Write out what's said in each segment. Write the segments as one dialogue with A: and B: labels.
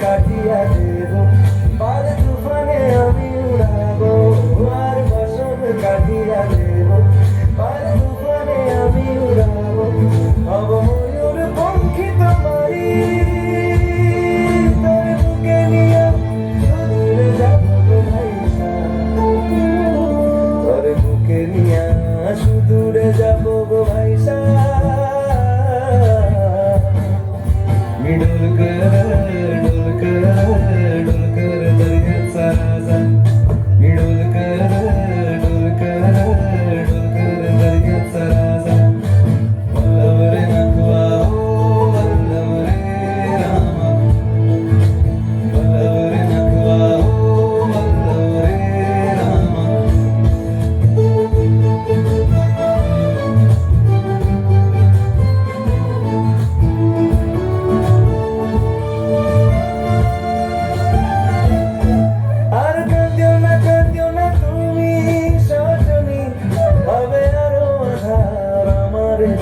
A: কাটিয়া দেব, পার তুফানে আমি উড়াবো, আর বসন কাটিয়া দেব, পার তুফানে আমি উড়াবো, হব ময়ূর পঙ্খী তোমারি, তোর বুকে নিয়ে দূরে যাব গো ভাইসা, তোর বুকে নিয়ে সুদূরে যাব গো ভাইসা। डुलकर दर्याचा राजा, मी डुलकर दर्याचा राजा, वल्लभ रे नखवा हो वल्लभ रे रामा, वल्लभ रे नखवा हो वल्लभ रे रामा।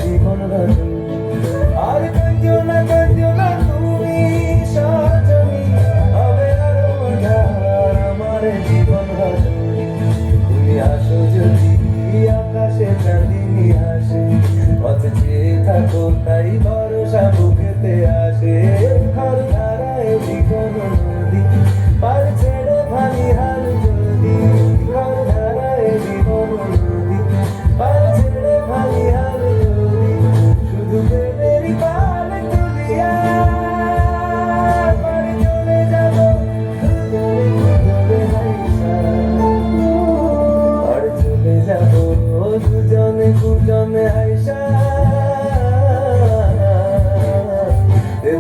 A: জীবন রজনী আর কাঁদিও না তুমি সজনী, হবে আরো আঁধার আমার জীবন রজনী। তুমি আসো যদি আকাশে চাঁদিনী আসে, পথ চেয়ে থাকো তাই ভরসা বুকেতে আসে, ঘর ধারায় জীবন নদী পার ছেড়ে ভালি হাল যদি, ঘর ধারায় জীবন নদী পার ছেড়ে ভালি হাল দুজনে দুজনে হাইসা রে